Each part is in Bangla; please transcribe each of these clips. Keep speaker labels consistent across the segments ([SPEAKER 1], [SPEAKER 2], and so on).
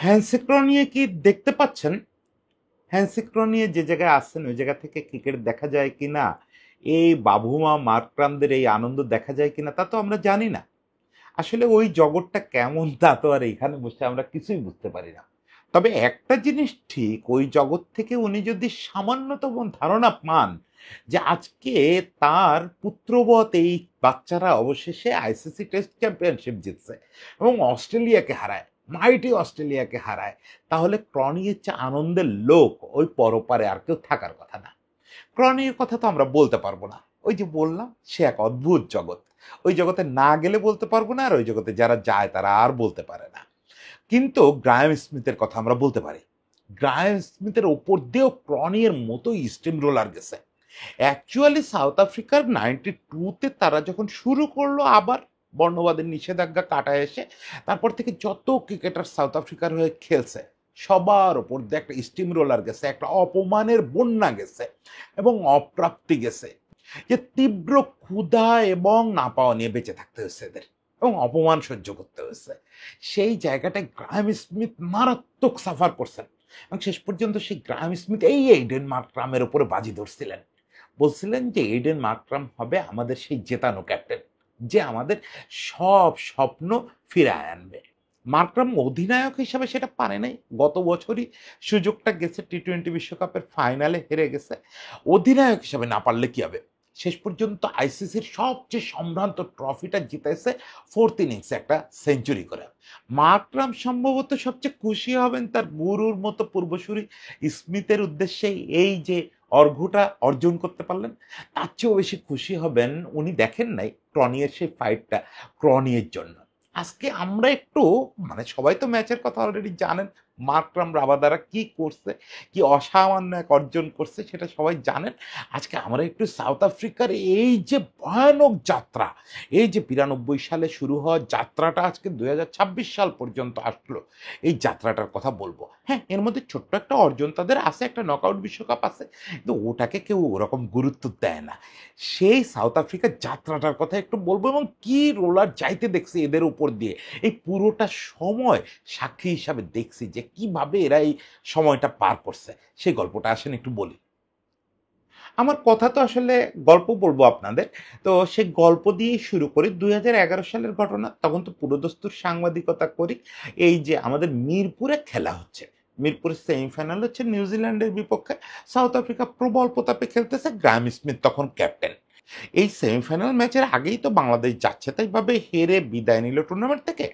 [SPEAKER 1] হ্যান্সি ক্রনিয়ে কি দেখতে পাচ্ছেন? হ্যান্সি ক্রনিয়ে যে জায়গায় আসছেন ওই জায়গা থেকে ক্রিকেট দেখা যায় কিনা, এই বাবুমা মার্করামদের এই আনন্দ দেখা যায় কিনা তা তো আমরা জানি না। আসলে ওই জগৎটা কেমন তা তো আর এখানে বসে আমরা কিছুই বুঝতে পারি না। তবে একটা জিনিস ঠিক, ওই জগৎ থেকে উনি যদি সামান্যতম ধারণা পান যে আজকে তার পুত্রবৎ এই বাচ্চারা অবশেষে আইসিসি টেস্ট চ্যাম্পিয়নশিপ জিতছে এবং অস্ট্রেলিয়াকে হারায়, মাইটি অস্ট্রেলিয়াকে হারায়, তাহলে ক্রনির চেয়ে আনন্দের লোক ওই পরপারে আর কেউ থাকার কথা না। ক্রনির কথা তো আমরা বলতে পারবো না, ওই যে বললাম সে এক অদ্ভুত জগৎ। ওই জগতে না গেলে বলতে পারবো না, আর ওই জগতে যারা যায় তারা আর বলতে পারে না। কিন্তু গ্রায়াম স্মিথের কথা আমরা বলতে পারি। গ্রায়াম স্মিথের ওপর দিয়েও ক্রনির মতোই স্টিম রোলার গেছে। অ্যাকচুয়ালি সাউথ আফ্রিকার 92-তে তারা যখন শুরু করলো আবার বর্ণবাদের নিষেধাজ্ঞা কাটায় এসে, তারপর থেকে যত ক্রিকেটার সাউথ আফ্রিকার হয়ে খেলছে সবার ওপর দিয়ে একটা স্টিম রোলার গেছে, একটা অপমানের বন্যা গেছে এবং অপ্রাপ্তি গেছে, যে তীব্র ক্ষুধা এবং না পাওয়া নিয়ে বেঁচে থাকতে হয়েছে এদের এবং অপমান সহ্য করতে হয়েছে। সেই জায়গাটায় গ্রাহাম স্মিথ মারাত্মক সাফার করছেন এবং শেষ পর্যন্ত সেই গ্রাহাম স্মিথ এই এইডেন মার্করামের উপরে বাজি ধরছিলেন, বলছিলেন যে এইডেন মার্করাম হবে আমাদের সেই জেতানো ক্যাপ্টেন, যে আমাদের সব স্বপ্ন ফিরায় আনবে। মার্করাম অধিনায়ক হিসাবে সেটা পারে নাই, গত বছরই সুযোগটা গেছে, টি-20 বিশ্বকাপের ফাইনালে হেরে গেছে। অধিনায়ক হিসাবে না পারলে কি হবে? শেষ পর্যন্ত আইসিসির সবচেয়ে সম্ভ্রান্ত ট্রফিটা জিতেছে ফোর্থ ইনিংসে একটা সেঞ্চুরি করে। মার্করাম সম্ভবত সবচেয়ে খুশি হবেন তার গুরুর মতো পূর্বসূরি স্মিথের উদ্দেশ্যে এই যে অর্ঘ্যটা অর্জন করতে পারলেন, তার চেয়েও বেশি খুশি হবেন উনি দেখেন নাই ক্রনিয়ের সেই ফাইটটা ক্রনিয়ের জন্য। আজকে আমরা একটু, মানে সবাই তো ম্যাচের কথা অলরেডি জানেন, মার্করাম রাবাদারা কি করছে, কি অসামান্য এক অর্জন করছে সেটা সবাই জানেন। আজকে আমরা একটু সাউথ আফ্রিকার এই যে ভয়ানক যাত্রা, এই যে 92 সালে শুরু হওয়া যাত্রাটা আজকে 2026 সাল পর্যন্ত আসলো, এই যাত্রাটার কথা বলবো। হ্যাঁ, এর মধ্যে ছোট্ট একটা অর্জন তাদের আছে, একটা নকআউট বিশ্বকাপ আছে, কিন্তু ওটাকে কেউ ওরকম গুরুত্ব দেয় না। সেই সাউথ আফ্রিকার যাত্রাটার কথা একটু বলবো এবং কি রোলার যাইতে দেখছি এদের উপর দিয়ে এই পুরোটা সময় সাক্ষী হিসাবে দেখছি যে কিভাবে এরা এই সময়টা পার করছে, সেই গল্পটা আসেন একটু বলি। আমার কথা তো আসলে গল্প বলবো আপনাদের, তো সে গল্প দিয়েই শুরু করি। 2011 সালের ঘটনা, তখন তো পুরোদস্তুর সাংবাদিকতা করি। এই যে আমাদের মিরপুরে খেলা হচ্ছে, মিরপুরের সেমিফাইনাল হচ্ছে নিউজিল্যান্ডের বিপক্ষে। সাউথ আফ্রিকা প্রবল প্রতাপে খেলতেছে, গ্রাহাম স্মিথ তখন ক্যাপ্টেন। এই সেমিফাইনাল ম্যাচের আগেই তো বাংলাদেশ যাচ্ছে তাই ভাবে হেরে বিদায় নিল টুর্নামেন্ট থেকে।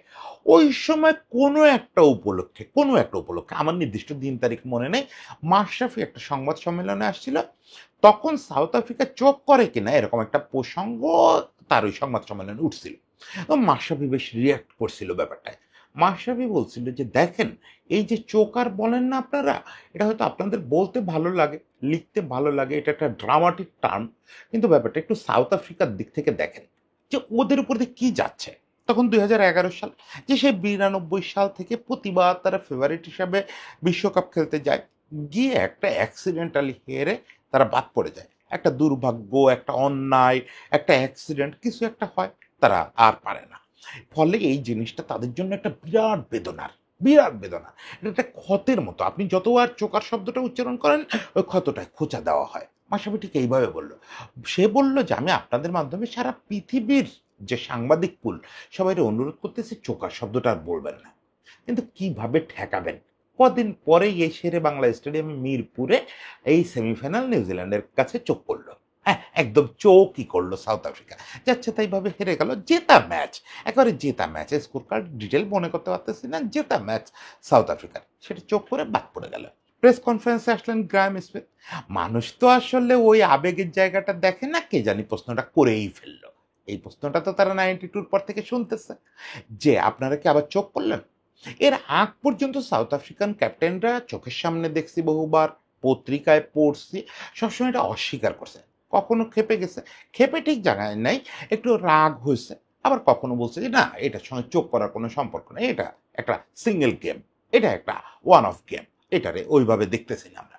[SPEAKER 1] ওই সময় কোনো একটা উপলক্ষে আমার নির্দিষ্ট দিন তারিখ মনে নেই, মাশরাফি একটা সংবাদ সম্মেলনে আসছিল। তখন সাউথ আফ্রিকা চোখ করে কিনা এরকম একটা প্রসঙ্গ তার ওই সংবাদ সম্মেলনে উঠছিল। তো মাশরাফি বেশ রিয়াক্ট করছিল ব্যাপারটায়। মাশরাফি বলছিল যে দেখেন, এই যে চোকার বলেন না আপনারা, এটা হয়তো আপনাদের বলতে ভালো লাগে, লিখতে ভালো লাগে, এটা একটা ড্রামাটিক টার্ম, কিন্তু ব্যাপারটা একটু সাউথ আফ্রিকার দিক থেকে দেখেন যে ওদের উপর দিয়ে কি যাচ্ছে। তখন 2011 সাল, যে সেই 92 সাল থেকে প্রতিবার তারা ফেভারিট হিসাবে বিশ্বকাপ খেলতে যায়, গিয়ে একটা অ্যাক্সিডেন্টালি হেরে তারা বাদ পড়ে যায়। একটা দুর্ভাগ্য, একটা অন্যায়, একটা অ্যাক্সিডেন্ট, কিছু একটা হয়, তারা আর পারে না। ফলে এই জিনিসটা তাদের জন্য একটা বিরাট বেদনার, বিরাট বেদনা। এটা একটা ক্ষতের মতো, আপনি যতবার চোকার শব্দটা উচ্চারণ করেন ওই ক্ষতটায় খোঁচা দেওয়া হয়। মাসাবি ঠিক এইভাবে বলল। সে বলল যে আমি আপনাদের মাধ্যমে সারা পৃথিবীর যে সাংবাদিক পুল সবাই অনুরোধ করতেছি চোকার শব্দটা আর বলবেন না। কিন্তু কিভাবে ঠেকাবেন? কদিন পরেই এই শেরে বাংলা স্টেডিয়ামে মিরপুরে এই সেমিফাইনাল নিউজিল্যান্ডের কাছে চোখ পড়লো। হ্যাঁ, একদম চোখই করলো সাউথ আফ্রিকা, যাচ্ছে তাই ভাবে হেরে গেল। জেতা ম্যাচ, একেবারে জেতা ম্যাচ, স্কোর কার্ড ডিটেল মনে করতে পারতেছি না, জেতা ম্যাচ সাউথ আফ্রিকার, সেটা চোখ করে বাদ পড়ে গেল। প্রেস কনফারেন্সে আসলেন গ্রাহাম স্মিথ। মানুষ তো আসলে ওই আবেগের জায়গাটা দেখে না, কে জানি প্রশ্নটা করেই ফেললো। এই প্রশ্নটা তো তারা 92-র পর থেকে শুনতেছে যে আপনারা কি আবার চোখ করলেন। এর আগ পর্যন্ত সাউথ আফ্রিকান ক্যাপ্টেনরা চোখের সামনে দেখছি বহুবার, পত্রিকায় পড়ছি, সবসময় এটা অস্বীকার করছে, কখনো খেপে গেছে, খেপে ঠিক জানায় নাই, একটু রাগ হয়েছে, আবার কখনো বলছে যে না, এটার সঙ্গে চোখ করার কোনো সম্পর্ক নেই, এটা একটা সিঙ্গেল গেম, এটা একটা ওয়ান অফ গেম, এটারে ওইভাবে দেখতেছি না আমরা।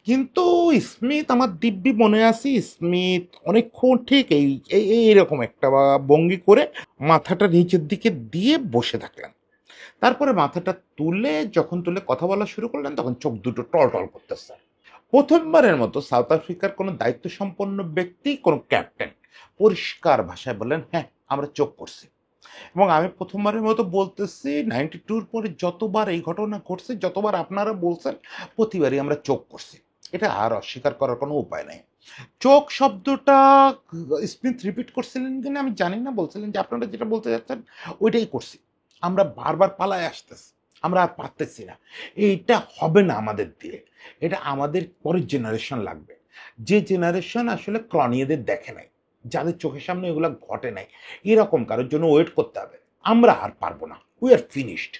[SPEAKER 1] কিন্তু স্মিথ, আমার দিব্যি মনে আছে, স্মিথ অনেকক্ষণ ঠিক এইরকম একটা ভঙ্গি করে মাথাটা নিচের দিকে দিয়ে বসে থাকলেন। তারপরে মাথাটা যখন কথা বলা শুরু করলেন তখন চোখ দুটো টলটল করতেছে। প্রথমবারের মতো সাউথ আফ্রিকার কোনো দায়িত্ব সম্পন্ন ব্যক্তি, কোনো ক্যাপ্টেন পরিষ্কার ভাষায় বললেন, হ্যাঁ আমরা চোখ করছি। এবং আমি প্রথমবারের মতো বলতেছি, 92-র পরে যতবার এই ঘটনা ঘটছে, যতবার আপনারা বলছেন, প্রতিবারই আমরা চোখ করছি। এটা আর অস্বীকার করার কোনো উপায় নাই। চোখ শব্দটা স্মিথ রিপিট করছিলেন কিনা আমি জানি না, বলছিলেন যে আপনারা যেটা বলতে যাচ্ছেন ওইটাই করছি, আমরা বারবার পালায় আসতেছি, আমরা আর পারতেছি না, এইটা হবে না আমাদের দিয়ে, এটা আমাদের পরের জেনারেশন লাগবে, যে জেনারেশন আসলে ক্রনীয়দের দেখে নাই, যাদের চোখের সামনে এগুলো ঘটে নাই, এরকম কারোর জন্য ওয়েট করতে হবে, আমরা আর পারবো না, উই আর ফিনিশড।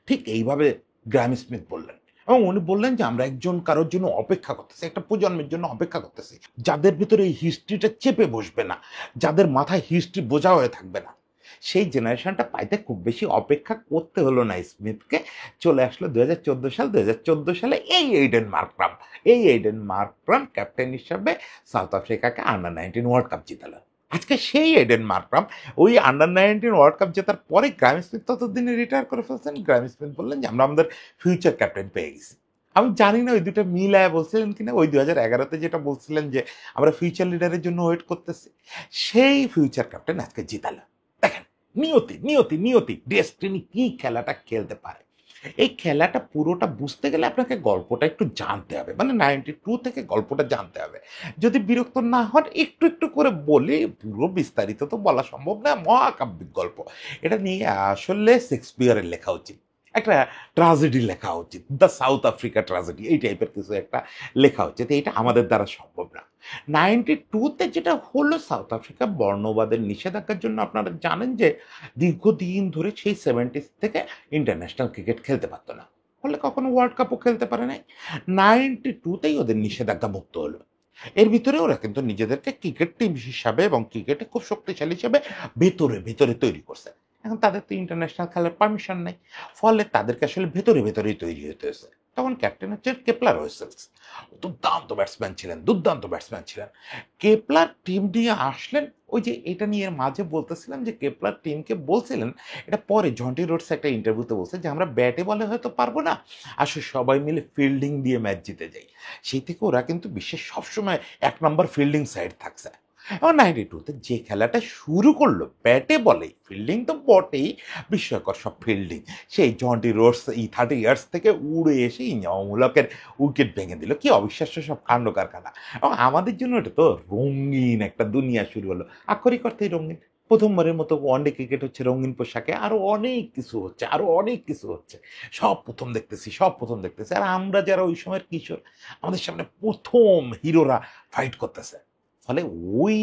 [SPEAKER 1] ঠিক এইভাবে গ্রাহাম স্মিথ বললেন। এবং উনি বললেন যে আমরা একজন কারোর জন্য অপেক্ষা করতেছি, একটা প্রজন্মের জন্য অপেক্ষা করতেছি, যাদের ভিতরে এই হিস্ট্রিটা চেপে বসবে না, যাদের মাথায় হিস্ট্রি বোঝা হয়ে থাকবে না। সেই জেনারেশনটা পাইতে খুব বেশি অপেক্ষা করতে হলো না স্মিথকে। চলে আসলো 2014 সাল। 2014 সালে এই এইডেন মার্করাম ক্যাপ্টেন হিসাবে সাউথ আফ্রিকাকে আন্ডার 19 ওয়ার্ল্ড কাপ জিতালো। আজকে সেই এইডেন মার্করাম ওই আন্ডার 19 ওয়ার্ল্ড কাপ জেতার পরে গ্রাহাম স্মিথ ততদিনে রিটায়ার করে ফেলছেন। গ্রাহাম স্মিথ বললেন যে আমরা আমাদের ফিউচার ক্যাপ্টেন পেয়ে গেছি। আমি জানি না ওই দুটো মিলায় বলছিলেন কিনা, ওই 2011-তে যেটা বলছিলেন যে আমরা ফিউচার লিডারের জন্য ওয়েট করতেছি, সেই ফিউচার ক্যাপ্টেন আজকে জিতালো। দেখেন, নিয়তি নিয়তি নিয়তি ডেস্টিনি কি খেলাটা খেলতে পারে। এই খেলাটা পুরোটা বুঝতে গেলে আপনাকে গল্পটা একটু জানতে হবে, মানে 92 থেকে গল্পটা জানতে হবে। যদি বিরক্ত না হন একটু একটু করে বলি, পুরো বিস্তারিত তো বলা সম্ভব না, মহাকাব্যিক গল্প। এটা নিয়ে আসলে শেক্সপিয়ারের লেখা উচিত, একটা ট্রাজেডি লেখা উচিত, দ্য সাউথ আফ্রিকা ট্রাজেডি, এই টাইপের কিছু একটা লেখা উচিত। এটা আমাদের দ্বারা সম্ভব না। 92-তে যেটা হলো, সাউথ আফ্রিকা বর্ণবাদের নিষেধাজ্ঞার জন্য আপনারা জানেন যে দীর্ঘদিন ধরে সেই 70s থেকে ইন্টারন্যাশনাল ক্রিকেট খেলতে পারতো না, ফলে কখনো ওয়ার্ল্ড কাপও খেলতে পারে নাই। 92-তেই ওদের নিষেধাজ্ঞা মুক্ত হলো। এর ভিতরে ওরা কিন্তু নিজেদেরকে ক্রিকেট টিম হিসাবে এবং ক্রিকেটে খুব শক্তিশালী হিসাবে ভেতরে ভেতরে তৈরি করছে। এখন তাদের তো ইন্টারন্যাশনাল খেলার পারমিশন নাই, ফলে তাদেরকে আসলে ভেতরে ভেতরেই তৈরি হতে হয়েছে। তখন ক্যাপ্টেন হচ্ছেন কেপলার ওয়েসেলস। দুর্দান্ত ব্যাটসম্যান ছিলেন। কেপলার টিম নিয়ে আসলেন। ওই যে এটা নিয়ে মাঝে বলতেছিলাম যে কেপলার টিমকে বলছিলেন, এটা পরে জন্টি রোডস একটা ইন্টারভিউতে বলছে যে আমরা ব্যাটে বলে হয়তো পারবো না, আসলে সবাই মিলে ফিল্ডিং দিয়ে ম্যাচ জিতে যাই। সেই থেকে ওরা কিন্তু বিশ্বের সবসময় 1 নম্বর ফিল্ডিং সাইড থাকছে। এবং 92-তে যে খেলাটা শুরু করলো ব্যাটে বলে, ফিল্ডিং তো বটেই, বিস্ময়কর সব ফিল্ডিং, সেই জন্টি রোডস 30 ইয়ার্স থেকে উড়ে এসে ইঞ্জামূলকের উইকেট ভেঙে দিল, কি অবিশ্বাস্য সব কাণ্ড কারখানা। এবং আমাদের জন্য এটা তো রঙিন একটা দুনিয়া শুরু হলো, আক্ষরিক অর্থেই রঙিন। প্রথমবারের মতো ওয়ানডে ক্রিকেট হচ্ছে রঙিন পোশাকে, আরো অনেক কিছু হচ্ছে, আরো অনেক কিছু হচ্ছে, সব প্রথম দেখতেছি। আর আমরা যারা ওই সময়ের কিশোর, আমাদের সামনে প্রথম হিরোরা ফাইট করতেছে। ফলে ওই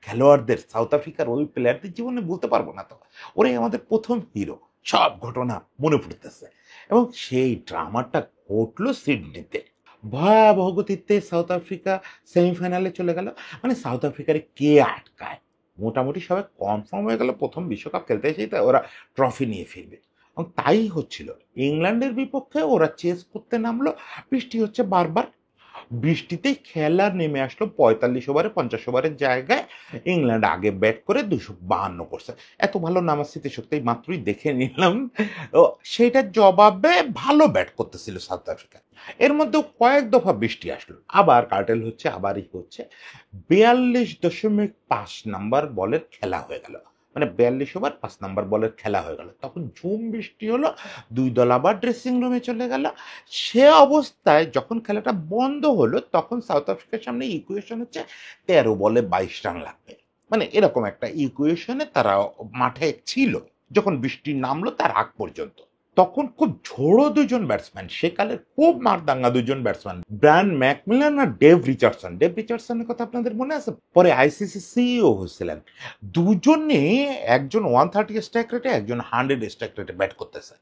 [SPEAKER 1] খেলোয়াড়দের, সাউথ আফ্রিকার ওই প্লেয়ারদের জীবনে বলতে পারবো না তো, ওরাই আমাদের প্রথম হিরো। সব ঘটনা মনে পড়তেছে। এবং সেই ড্রামাটা ঘটলো সিডনিতে। ভয়াবহ গতিতে সাউথ আফ্রিকা সেমিফাইনালে চলে গেল। মানে সাউথ আফ্রিকার কে আটকায়, মোটামুটি সবাই কনফার্ম হয়ে গেল প্রথম বিশ্বকাপ খেলতে এসেই ওরা ট্রফি নিয়ে ফিরবে। এবং তাই হচ্ছিল। ইংল্যান্ডের বিপক্ষে ওরা চেস করতে নামলো, বৃষ্টি হচ্ছে বারবার। বৃষ্টিতেই খেলা নেমে আসলো 45 ওভারে, 50 ওভারের জায়গায় ইংল্যান্ড আগে ব্যাট করে 252 করছে। এত ভালো নামার স্মৃতিশক্তি মাত্রই দেখে নিলাম। ও, সেটার জবাবে ভালো ব্যাট করতেছিল সাউথ আফ্রিকা। এর মধ্যে কয়েক দফা বৃষ্টি আসলো, আবার কার্টেল হচ্ছে, আবারই হচ্ছে। 42.5 নাম্বার বলের খেলা হয়ে গেল, মানে 42 ওভার 5 নাম্বার বলের খেলা হয়ে গেল। তখন ঝুম বৃষ্টি হলো, দুই দল আবার ড্রেসিং রুমে চলে গেল। সে অবস্থায় যখন খেলাটা বন্ধ হলো, তখন সাউথ আফ্রিকার সামনে ইকুয়েশন হচ্ছে 13 বলে 22 রান লাগবে, মানে এরকম একটা ইকুয়েশনে তারা মাঠে ছিল যখন বৃষ্টি নামলো তার আগ পর্যন্ত। তখন খুব ঝোড়ো দুজন ব্যাটসম্যান, সেকালের খুব মারদাঙ্গা দুজন ব্যাটসম্যান, ব্রায়ান ম্যাকমিলান আর ডেভ রিচার্ডসনের কথা আপনাদের মনে আছে, পরে আইসিসি সিইও হয়েছিলেন। দুজনে, একজন 130 স্ট্রাইক রেটে, একজন 100 স্ট্রাইক রেটে ব্যাট করতেছে।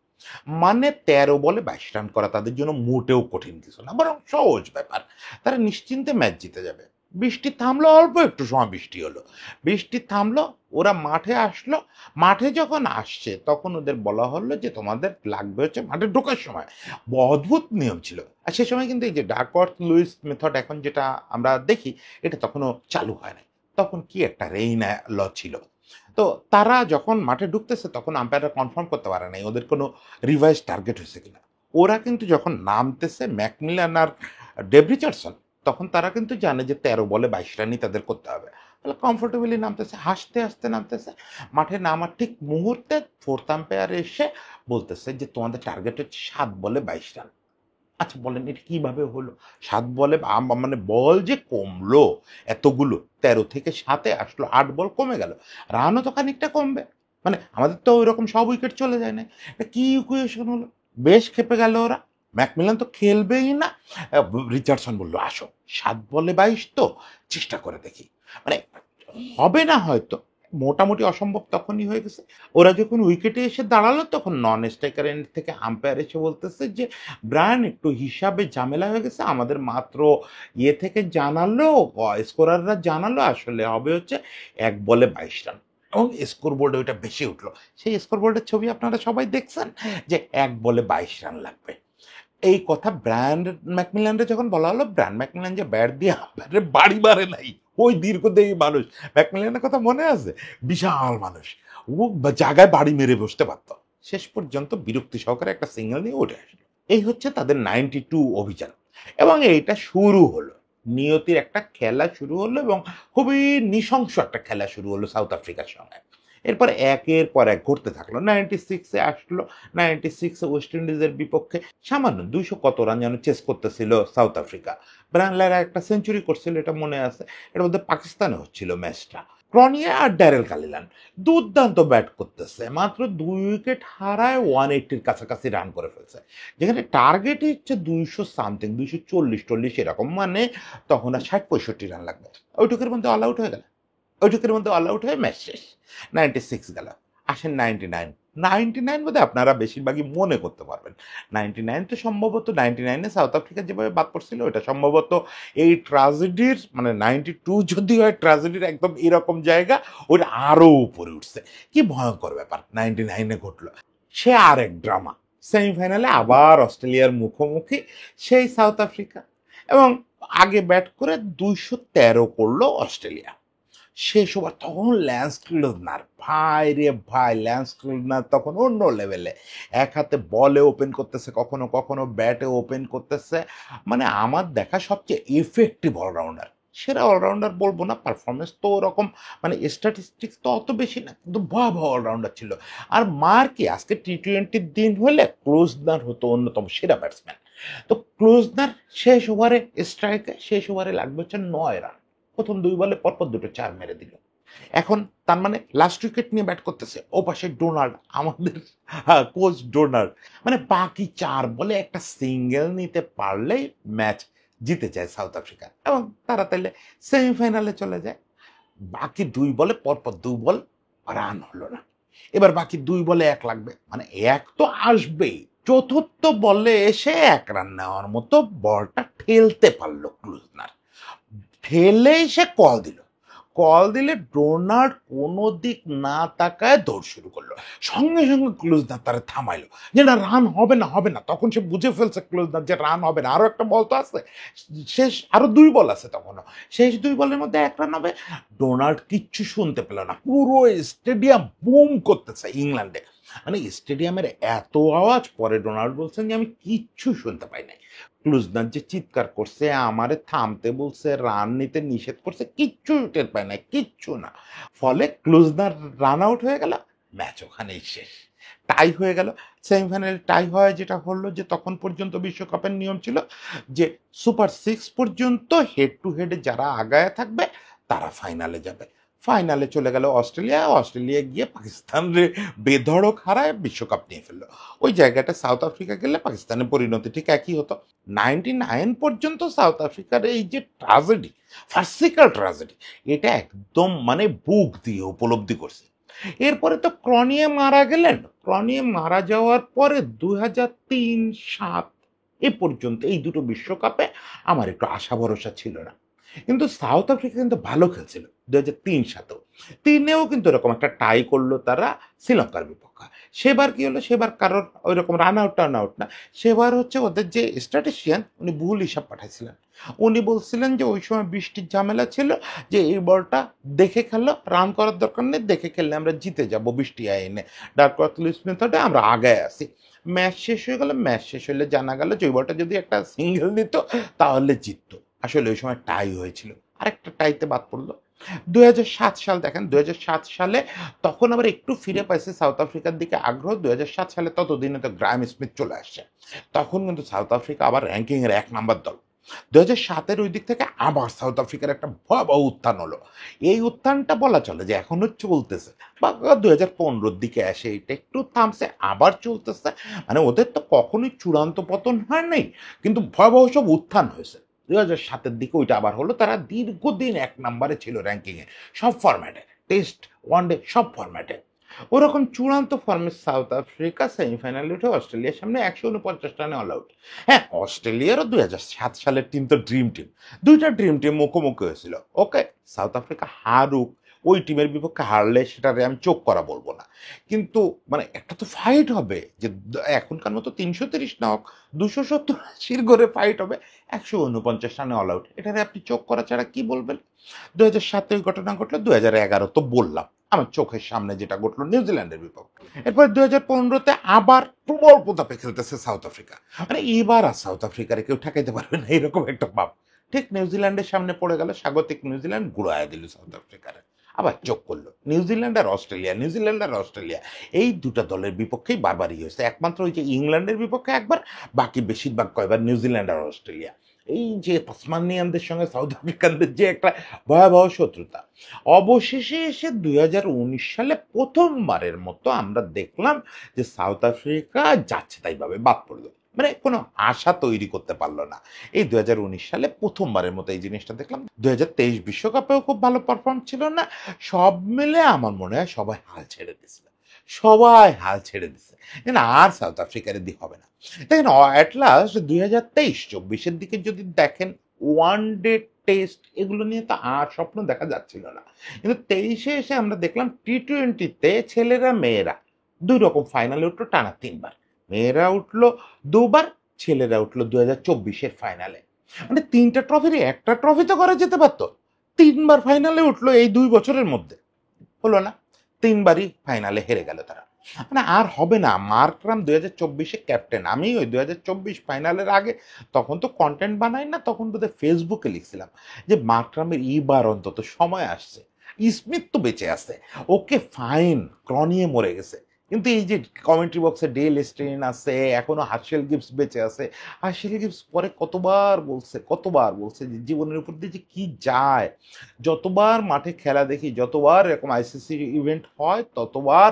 [SPEAKER 1] মানে 13 বলে 22 রান করা তাদের জন্য মোটেও কঠিন কিছু না, বরং সহজ ব্যাপার। তারা নিশ্চিন্তে ম্যাচ জিতে যাবে। বৃষ্টি থামলো, অল্প একটু সময় বৃষ্টি হলো, বৃষ্টি থামলো, ওরা মাঠে আসলো। মাঠে যখন আসছে তখন ওদের বলা হলো যে তোমাদের লাগবে হচ্ছে মাঠে ঢোকার সময়। অদ্ভুত নিয়ম ছিল। আর সে সময় কিন্তু এই যে ডাকওয়ার্থ লুইস মেথড এখন যেটা আমরা দেখি, এটা তখনও চালু হয় নাই। তখন কি একটা রেইন ল ছিল, তো তারা যখন মাঠে ঢুকতেছে তখন আম্পায়াররা কনফার্ম করতে পারে নাই ওদের কোনো রিভাইজ টার্গেট হয়েছে কিনা। ওরা কিন্তু যখন নামতেছে ম্যাকমিলান আর ডেভ রিচার্ডসন, তখন তারা কিন্তু জানে যে 13 বলে 22 রানই তাদের করতে হবে। তাহলে কমফোর্টেবলি নামতেছে, হাসতে হাসতে নামতেছে। মাঠে নামার ঠিক মুহূর্তে ফোর্থ আম্পায়ার এসে বলতেছে যে তোমাদের টার্গেট হচ্ছে 7 বলে 22 রান। আচ্ছা বলেন এটা কিভাবে হলো? 7 বলে মানে বল যে কমলো এতগুলো, 13 থেকে 7-এ আসলো, 8 বল কমে গেল, রানও তো খানিকটা কমবে। মানে আমাদের তো ওইরকম সব উইকেট চলে যায় না, এটা কি ইকুয়েশন হলো? বেশ খেপে গেল ওরা। ম্যাকমিলান তো খেলবেই না। রিচার্ডসন বলল আসো, 7 বলে 22 তো, চেষ্টা করে দেখি। মানে হবে না হয়তো, মোটামুটি অসম্ভব তখনই হয়ে গেছে। ওরা যখন উইকেটে এসে দাঁড়ালো তখন নন স্ট্রাইকার এন্ড থেকে আম্পায়ার এসে বলতেছে যে ব্রায়ান একটু হিসাবে ঝামেলা হয়ে গেছে, আমাদের মাত্র ইয়ে থেকে জানালো, স্কোরাররা জানালো আসলে হবে হচ্ছে 1 বলে 22 রান, এবং স্কোর বোর্ডে ওইটা বেশি উঠলো। সেই স্কোর বোর্ডের ছবি আপনারা সবাই দেখছেন যে 1 বলে 22 রান লাগবে। এই কথা ব্র্যান্ড ম্যাকমিলানরে যখন বলা হলো, ব্র্যান্ড ম্যাকমিলান যে ব্যাট দিয়ে আম্পায়ারের বাড়ি মারে নাই, ওই দীর্ঘদেহী মানুষ, ম্যাকমিলানের কথা মনে আছে? বিশাল মানুষ, ও জায়গায় বাড়ি মেরে বসতে পারত। শেষ পর্যন্ত বিরক্তি সহকারে একটা সিঙ্গেল নিয়ে উঠে আসলো। এই হচ্ছে তাদের 92 অভিযান, এবং এইটা শুরু হলো, নিয়তির একটা খেলা শুরু হলো, এবং খুবই নৃশংস একটা খেলা শুরু হলো সাউথ আফ্রিকার সঙ্গে। এরপর একের পর এক ঘটতে থাকলো। 96-এ আসলো, 96-এ ওয়েস্ট ইন্ডিজের বিপক্ষে সামান্য 200 কত রান যেন চেস করতেছিল সাউথ আফ্রিকা। ব্রায়ান লারা একটা সেঞ্চুরি করছিল, এটা মনে আছে। এর মধ্যে পাকিস্তানে হচ্ছিল ম্যাচটা। ক্রনিয়া আর ড্যারেল কালিলান দুর্দান্ত ব্যাট করতেছে, মাত্র 2 উইকেট হারায় 180-র কাছাকাছি রান করে ফেলছে, যেখানে টার্গেট হচ্ছে 200 সামথিং, 240-40 এরকম, মানে তখন আর 60-65 রান লাগবে। ওইটুকের মধ্যে অল আউট হয়ে গেল, ওইটুকের মধ্যে অল আউট হয়ে ম্যাচ শেষ। 96 গেল, আসেন 99। 99 বোধহয় আপনারা বেশিরভাগই মনে করতে পারবেন। 99 তো সম্ভবত, 99-এ সাউথ আফ্রিকা যেভাবে বাদ পড়ছিল ওটা সম্ভবত এই ট্রাজেডির, মানে 92 যদি হয় ট্রাজেডির একদম এরকম জায়গা, ওটা আরো উপরে উঠছে। কি ভয়ঙ্কর ব্যাপার 99-এ ঘটলো। সে আরেক ড্রামা, সেমিফাইনালে আবার অস্ট্রেলিয়ার মুখোমুখি সেই সাউথ আফ্রিকা, এবং আগে ব্যাট করে 213 করলো অস্ট্রেলিয়া। শেষ ওভার তখন ল্যান্স ক্লুজনার, ভাই রে ভাই, ল্যান্স ক্লুজনার তখন অন্য লেভেলে। এক হাতে বলে ওপেন করতেছে, কখনো কখনো ব্যাটে ওপেন করতেছে, মানে আমার দেখা সবচেয়ে এফেক্টিভ অলরাউন্ডার। সেরা অলরাউন্ডার বলবো না, পারফরমেন্স তো ওরকম, মানে স্ট্যাটিস্টিক্স তো অত বেশি না, কিন্তু ভয়াবহ অলরাউন্ডার ছিল। আর মার কি, আজকে টি-20 দিন হলে ক্লুজনার হতো অন্যতম সেরা ব্যাটসম্যান। তো ক্লুজনার শেষ ওভারে স্ট্রাইকে, শেষ ওভারে লাগবে হচ্ছে 9 রান। প্রথম 2 বলে পরপর দুটো 4 মেরে দিল। এখন তার মানে লাস্ট উইকেট নিয়ে ব্যাট করতেছে, ও পাশে ডোনাল্ড, আমাদের কোচ ডোনাল্ড, মানে বাকি 4 বলে একটা সিঙ্গেল নিতে পারলেই ম্যাচ জিতে যায় সাউথ আফ্রিকা, এবং তারা তাইলে সেমিফাইনালে চলে যায়। বাকি 2 বলে পরপর 2 বল, রান হলো না। এবার বাকি 2 বলে 1 লাগবে, মানে 1 তো আসবেই। চতুর্থ বলে এসে 1 রান নেওয়ার মতো বলটা ঠেলতে পারলো ক্লুজনার, ঠেলেই সে কল দিল। কল দিলে ডোনাল্ড কোনো দিক না তাকায় দৌড় শুরু করলো, সঙ্গে সঙ্গে ক্লুজনার তারা থামাইলো, যে না রান হবে না, হবে না। তখন সে বুঝে ফেলছে ক্লুজনার যে রান হবে না, আরো একটা বল তো আছে, শেষ আরো 2 বল আছে তখনও, শেষ 2 বলের মধ্যে 1 রান হবে। ডোনাল্ড কিচ্ছু শুনতে পেল না, পুরো স্টেডিয়াম বুম করতেছে ইংল্যান্ডে, মানে স্টেডিয়ামের এত আওয়াজ, পরে ডোনাল্ড বলছেন যে আমি কিচ্ছু শুনতে পাই নাই। ক্লুজনার যে চিৎকার করছে, আমারে থামতে বলছে, রান নিতে নিষেধ করছে, কিচ্ছু টের পায় না, কিচ্ছু না। ফলে ক্লুজনার রান আউট হয়ে গেল, ম্যাচ ওখানেই শেষ, টাই হয়ে গেল। সেমিফাইনালে টাই হয়, যেটা হলো যে তখন পর্যন্ত বিশ্বকাপের নিয়ম ছিল যে সুপার 6 পর্যন্ত হেড টু হেডে যারা আগায় থাকবে তারা ফাইনালে যাবে। ফাইনালে চলে গেল অস্ট্রেলিয়া, অস্ট্রেলিয়া গিয়ে পাকিস্তান বেধড়ক হারায় বিশ্বকাপ নিয়ে ফেললো। ওই জায়গাটা সাউথ আফ্রিকা গেলে পাকিস্তানের পরিণতি ঠিক একই হতো। 99 পর্যন্ত সাউথ আফ্রিকার এই যে ট্রাজেডি, ফার্সিক্যাল ট্রাজেডি, এটা একদম মানে বুক দিয়ে উপলব্ধি করছে। এরপরে তো ক্রনিয়ে মারা গেলেন। ক্রনিয়ে মারা যাওয়ার পরে 2003-07 এ পর্যন্ত এই দুটো বিশ্বকাপে আমার একটু আশা ভরসা ছিল না, কিন্তু সাউথ আফ্রিকা কিন্তু ভালো খেলছিল, 2003 সালেও, তিনেও কিন্তু এরকম একটা টাই করলো তারা শ্রীলঙ্কার বিপক্ষে। সেবার কি হলো, সেবার কারোর ওই রকম রান আউট টার্ন আউট না, সেবার হচ্ছে ওদের যে স্ট্র্যাটেজিয়ান উনি ভুল হিসাব পাঠাইছিলেন। উনি বলছিলেন যে ওই সময় বৃষ্টির ঝামেলা ছিল, যে এই বলটা দেখে খেললো, রান করার দরকার নেই, দেখে খেললে আমরা জিতে যাব বৃষ্টি আইনে, ডার্ক অর্থলিস মেথডে আমরা আগায় আছি। ম্যাচ শেষ হয়ে গেল, ম্যাচ শেষ হলে জানা গেল যে ওই বলটা যদি একটা সিঙ্গেল দিত তাহলে জিততো। আসলে ওই সময় টাই হয়েছিল, আরেকটা টাইতে বাদ পড়লো। 2007 সাল দেখেন, 2007 সালে তখন আবার একটু ফিরে পাইছে সাউথ আফ্রিকার দিকে আগ্রহ। 2007 সালে ততদিনে তো গ্রাহাম স্মিথ চলে আসছে, তখন কিন্তু সাউথ আফ্রিকা আবার র্যাঙ্কিং এর 1 নম্বর দল। 2007-এর ওই দিক থেকে আবার সাউথ আফ্রিকার একটা ভয়াবহ উত্থান হলো। এই উত্থানটা বলা চলে যে এখনো চলতেছে, বা 2015-র দিকে আসে এটা একটু থামছে, আবার চলতেছে। মানে ওদের তো কখনোই চূড়ান্ত পতন হয় নাই, কিন্তু ভয়াবহ সব উত্থান হয়েছে। 2007-এর দিকে ওইটা আবার হলো, তারা দীর্ঘদিন 1 নম্বরে ছিল র্যাঙ্কিংয়ে, সব ফরম্যাটে, টেস্ট, ওয়ানডে, সব ফরম্যাটে। ওরকম চূড়ান্ত ফর্মে সাউথ আফ্রিকা সেমিফাইনালে উঠে অস্ট্রেলিয়ার সামনে 149 রানে অল আউট। হ্যাঁ, অস্ট্রেলিয়ারও 2007 সালের টিম তো ড্রিম টিম, দুইটা ড্রিম টিম মুখোমুখি হয়েছিল। ওকে, সাউথ আফ্রিকা হারুক, ওই টিমের বিপক্ষে হারলে সেটারে আমি চোখ করা বলবো না, কিন্তু মানে একটা তো ফাইট হবে, যে এখনকার মতো 330 না হোক, 270-80 করে ফাইট হবে, 149 রানে অল আউট, এটারে আপনি চোখ করা ছাড়া কি বলবেন? 2007 ওই ঘটনা ঘটলো, 2011 তো বললাম আমার চোখের সামনে যেটা ঘটলো নিউজিল্যান্ডের বিপক্ষে। এরপর 2015-তে আবার প্রবল প্রতাপে খেলতেছে সাউথ আফ্রিকা। মানে এবার আর সাউথ আফ্রিকারে কেউ ঠেকাইতে পারবে না, এরকম একটা ভাব। ঠিক নিউজিল্যান্ডের সামনে পড়ে গেল, স্বাগতিক নিউজিল্যান্ড গুড়ায় দিল সাউথ আফ্রিকারে। আবার চোখ করলো নিউজিল্যান্ড আর অস্ট্রেলিয়া, নিউজিল্যান্ড আর অস্ট্রেলিয়া, এই দুটা দলের বিপক্ষেই বারবারই হয়েছে। একমাত্র ওই যে ইংল্যান্ডের বিপক্ষে একবার, বাকি বেশিরভাগ কয়বার নিউজিল্যান্ড আর অস্ট্রেলিয়া। এই যে তাসমানিয়ানদের সঙ্গে সাউথ আফ্রিকানদের যে একটা ভয়াবহ শত্রুতা, অবশেষে এসে 2019 সালে প্রথমবারের মতো আমরা দেখলাম যে সাউথ আফ্রিকা যাচ্ছে তাই ভাবে বাদ পড়লো, মানে কোনো আশা তৈরি করতে পারলো না। এই 2019 সালে প্রথমবারের মতো এই জিনিসটা দেখলাম। 2023 বিশ্বকাপেও খুব ভালো পারফর্ম ছিল না। সব মিলে আমার মনে হয় সবাই হাল ছেড়ে দিছিল, সবাই হাল ছেড়ে দিছে, আর সাউথ আফ্রিকার দিক হবে না। দেখেন, অ্যাট লাস্ট 2023-24-এর দিকে যদি দেখেন, ওয়ান ডে টেস্ট এগুলো নিয়ে তো আর স্বপ্ন দেখা যাচ্ছিল না, কিন্তু 23-এ এসে আমরা দেখলাম টি-20-তে ছেলেরা মেয়েরা দুই রকম ফাইনালে উঠলো টানা 3 বার। মেয়েরা উঠলো 2 বার, ছেলেরা উঠলো 2024-এর ফাইনালে। মানে 3টা ট্রফির একটা ট্রফি তো করা যেতে পারতো, 3 বার ফাইনালে উঠলো এই 2 বছরের মধ্যে, হলো না। 3বারই ফাইনালে হেরে গেল তারা। মানে আর হবে না। মার্করাম 2024-এ ক্যাপ্টেন। আমি ওই 2024 ফাইনালের আগে, তখন তো কন্টেন্ট বানাই না, তখন বোধহয় ফেসবুকে লিখছিলাম যে মার্করামের এইবার অন্তত সময় আসছে। স্মিথ তো বেঁচে আছে, ওকে ফাইন, ক্রনিয়ে মরে গেছে, কিন্তু এই যে কমেন্ট্রি বক্সে ডেল স্টেইন আছে, এখনো হার্শেল গিবস বেঁচে আছে। হার্শেল গিবস পরে কতবার বলছে যে জীবনের উপর দিয়ে যে কি যায়। যতবার মাঠে খেলা দেখি, যতবার এরকম আইসিসি ইভেন্ট হয়, ততবার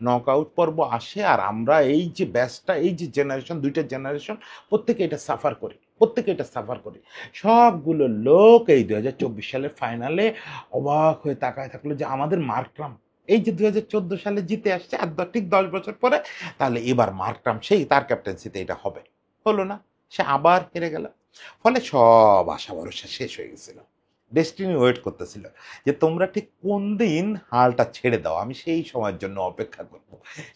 [SPEAKER 1] নকআউট পর্ব আসে, আর আমরা এই যে ব্যাচটা, এই যে জেনারেশন, দুইটা জেনারেশন, প্রত্যেকে এটা সাফার করি। সবগুলো লোক এই 2024 সালের ফাইনালে অবাক হয়ে তাকায় থাকলো যে আমাদের মার্করাম এই যে 2014 সালে জিতে আসছে, আর ঠিক 10 বছর পরে, তাহলে এবার মার্করাম সেই তার ক্যাপ্টেন্সিতে এটা হবে। হলো না, সে আবার হেরে গেল। ফলে সব আশা ভরসা শেষ হয়ে গেছিল। ডেস্টিনি ওয়েট করতেছিল যে তোমরা ঠিক কোন দিন হালটা ছেড়ে দাও, আমি সেই সময়ের জন্য অপেক্ষা করব,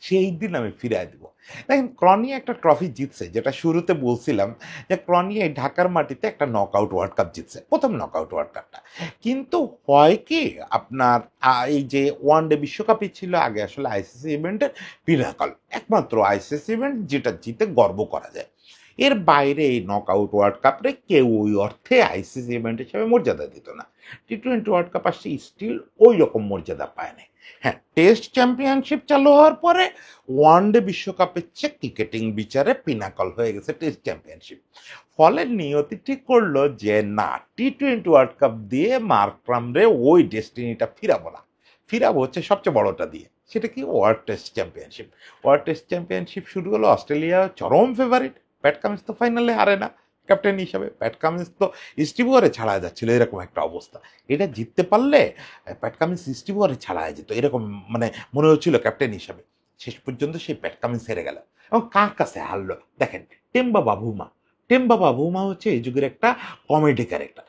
[SPEAKER 1] সেই দিন আমি ফিরাই দেবো। দেখেন, ক্রনি একটা ট্রফি জিতছে, যেটা শুরুতে বলছিলাম যে ক্রনি এই ঢাকার মাটিতে একটা নকআউট ওয়ার্ল্ড কাপ জিতছে, প্রথম নকআউট ওয়ার্ল্ড কাপটা। কিন্তু হয় কি আপনার, এই যে ওয়ান ডে বিশ্বকাপই ছিল আগে, আসলে আইসিসি ইভেন্টের পিনাকল, একমাত্র আইসিসি ইভেন্ট যেটা জিতে গর্ব করা যায়। এর বাইরে এই নকআউট ওয়ার্ল্ড কাপে কেউ ওই অর্থে আইসিসি ইভেন্ট হিসেবে মর্যাদা দিত না। টি-20 ওয়ার্ল্ড কাপ আসছে, স্টিল ওই রকম মর্যাদা পায় না। হ্যাঁ, টেস্ট চ্যাম্পিয়নশিপ চালু হওয়ার পরে ওয়ান ডে বিশ্বকাপের চেয়ে ক্রিকেটিং বিচারে পিনাকল হয়ে গেছে টেস্ট চ্যাম্পিয়নশিপ। ফলে নিয়তি ঠিক করলো যে না, টি-20 ওয়ার্ল্ড কাপ দিয়ে মার্করামরে ওই ডেস্টিনিটা ফিরাবো হচ্ছে সবচেয়ে বড়টা দিয়ে। সেটা কি? World test championship. World test championship শুরু হলো, অস্ট্রেলিয়া চরম ফেভারিট, প্যাট কামিন্স তো ফাইনালে হারে না ক্যাপ্টেন হিসাবে, প্যাট কামিন্স তো স্টিভ ওয়ারে ছাড়া যাচ্ছিল, এরকম একটা অবস্থা। এটা জিততে পারলে প্যাট কামিন্স স্টিভ ওয়ারে ছাড়া যেত, এরকম মানে মনে হচ্ছিল ক্যাপ্টেন হিসাবে। শেষ পর্যন্ত সেই প্যাট কামিন্স হেরে গেল, এবং কার কাছে হারলো দেখেন, টেম্বা বাবুমা হচ্ছে এই যুগের একটা কমেডি ক্যারেক্টার।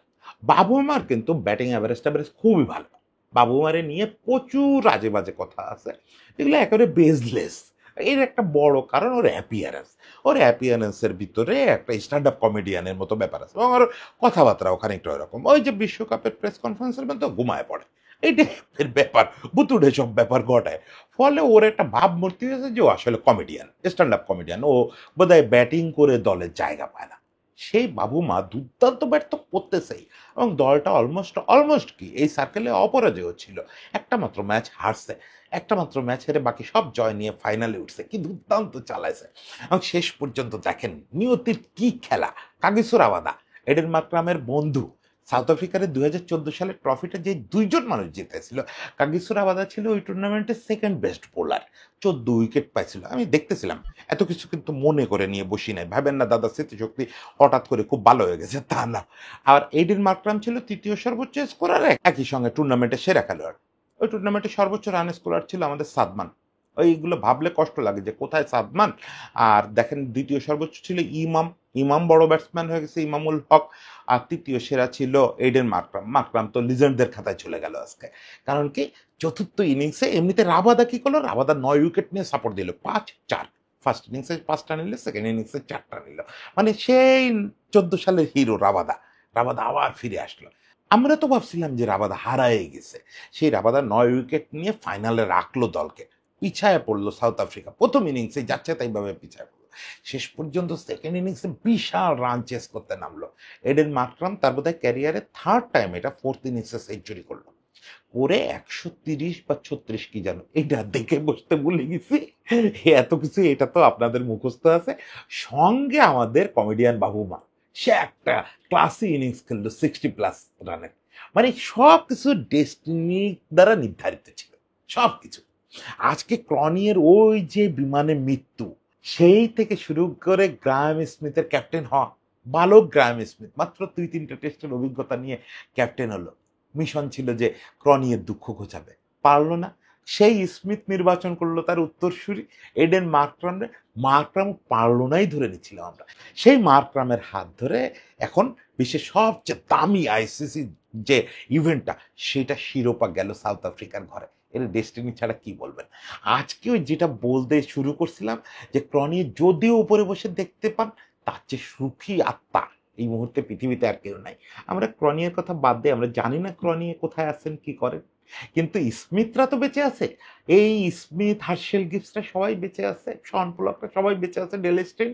[SPEAKER 1] বাবুমার কিন্তু ব্যাটিং অ্যাভারেজ খুবই ভালো, বাবুমারে নিয়ে প্রচুর আজে বাজে কথা আছে, এগুলো একেবারে বেসলেস। এর একটা বড় কারণ ওর অ্যাপিয়ারেন্সের ভিতরে একটা স্ট্যান্ড আপ কমেডিয়ানের মতো ব্যাপার আছে, এবং ওর কথাবার্তাও খানিকটা ওরকম, ওই যে বিশ্বকাপের প্রেস কনফারেন্সের মধ্যে ঘুমায় পড়ে, এই টাইপের ব্যাপার, বুতুড়ে সব ব্যাপার ঘটায়। ফলে ওর একটা ভাবমূর্তি হয়েছে যে ও আসলে কমেডিয়ান, স্ট্যান্ড আপ কমেডিয়ান, ও বোধহয় ব্যাটিং করে দলের জায়গা পায় না। সেই বাবুমা দুর্দান্ত ব্যাট তো করতেছেই, এবং দলটা অলমোস্ট কি এই সার্কেলে অপরাজয় ছিল, একটা মাত্র ম্যাচ হারছে, একটা মাত্র ম্যাচ হেরে বাকি সব জয় নিয়ে ফাইনালে উঠছে, কি দুর্দান্ত চালাইছে। এবং শেষ পর্যন্ত দেখেন নিয়তির কি খেলা, কাগিসো রাবাদা, এডেন মার্করামের বন্ধু, সাউথ আফ্রিকার 2014 সালের ট্রফিটা যে দুইজন মানুষ জিতেছিল, কাগিসো রাবাদা ছিল ওই টুর্নামেন্টের সেকেন্ড বেস্ট বোলার, 14 উইকেট পাইছিল। আমি দেখতেছিলাম, এত কিছু কিন্তু মনে করে নিয়ে বসি নাই, ভাবেন না দাদা স্মৃতিশক্তি হঠাৎ করে খুব ভালো হয়ে গেছে, তা না। আর এইডেন মার্করাম ছিল তৃতীয় সর্বোচ্চ স্কোরার, একই সঙ্গে টুর্নামেন্টের সেরা খেলোয়াড়। ওই টুর্নামেন্টে সর্বোচ্চ রান স্কোরার ছিল আমাদের সাদমান। ওইগুলো ভাবলে কষ্ট লাগে যে কোথায় সাদমান। আর দেখেন দ্বিতীয় সর্বোচ্চ ছিল ইমাম, ইমাম বড় ব্যাটসম্যান হয়ে গেছে, ইমামুল হক। আর তৃতীয় সেরা ছিল এইডেন মার্করাম। মার্করাম তো লিজেন্ডদের খাতায় চলে গেল আজকে, কারণ কি চতুর্থ ইনিংসে এমনিতে রাবাদা কি করলো, রাবাদা 9 উইকেট নিয়ে সাপোর্ট দিল, 5-4। ফার্স্ট ইনিংসে 5টা নিল, সেকেন্ড ইনিংসে 4টা নিল, মানে সেই 14 সালের হিরো রাবাদা। রাবাদা আবার ফিরে আসলো। আমরা তো ভাবছিলাম যে রাবাদা হারায় গেছে, সেই রাবাদা 9 উইকেট নিয়ে ফাইনালে রাখলো দলকে, পিছায় পড়লো সাউথ আফ্রিকা, প্রথম ইনিংসে যাচ্ছে তাই ভাবে পিছায় পড়লো। শেষ পর্যন্ত সেকেন্ড ইনিংসে বিশাল রান চেস করতে নামলো এডেন মার্করাম, তার বোধহয় ক্যারিয়ারে থার্ড টাইম এটা, ফোর্থ ইনিংসে সেঞ্চুরি করলো, করে 130 বা 36 কি জানো, এটা দেখে বসতে ভুলে গেছি। এত কিছু এটা তো আপনাদের মুখস্থ আছে। সঙ্গে আমাদের কমেডিয়ান বাবুমা, সে একটা ক্লাসি ইনিংস খেললো 60+ রানের, মানে সব কিছু ডেস্টিনি দ্বারা নির্ধারিত ছিল, সব কিছু। আজকে ক্রনিয়ের ওই যে বিমানে মৃত্যু, সেই থেকে শুরু করে গ্রাহাম স্মিথের ক্যাপ্টেন হওয়া, বালক গ্রাহাম স্মিথ মাত্র 2-3টা টেস্টের অভিজ্ঞতা নিয়ে ক্যাপ্টেন হলো, মিশন ছিল যে ক্রনিয়ের দুঃখ ঘোচাবে, পারলো না। সেই স্মিথ নির্বাচন করলো তার উত্তরসূরি এডেন মার্করামরে, মার্করাম পারলো নাই ধরে নিচ্ছিলাম আমরা। সেই মার্করামের হাত ধরে এখন বিশ্বের সবচেয়ে দামি আইসিসি যে ইভেন্টটা, সেটা শিরোপা গেল সাউথ আফ্রিকার ঘরে। এর ডেস্টিনি ছাড়া কি বলবেন। আজকে ওই যেটা বলতে শুরু করছিলাম, যে ক্রনিয়ে যদিও উপরে বসে দেখতে পান, তার চেয়ে সুখী আত্মা এই মুহূর্তে পৃথিবীতে আর কেউ নাই। আমরা ক্রনিয়ের কথা বাদ দিয়ে আমরা জানি না ক্রনিয়ে কোথায় আছেন, কি করেন, কিন্তু স্মিথরা তো বেঁচে আছে। এই স্মিথ, হার্শেল গিবসরা সবাই বেঁচে আছে, শন পোলকরা সবাই বেঁচে আছে, ডেল স্টেইন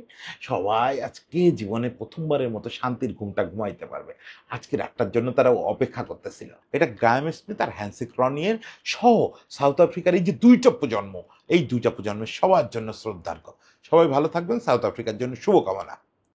[SPEAKER 1] সবাই আজকে জীবনে প্রথমবারের মতো শান্তির ঘুমটা ঘুমাইতে পারবে। আজকে রাতটার জন্য তারা অপেক্ষা করতেছিল। এটা গ্রাহাম স্মিথ আর হ্যান্সি ক্রনিয়ের সহ সাউথ আফ্রিকার এই যে দুইটা প্রজন্ম, এই দুইটা প্রজন্মের সবার জন্য শ্রদ্ধার্ঘ্য। সবাই ভালো থাকবেন, সাউথ আফ্রিকার জন্য শুভকামনা।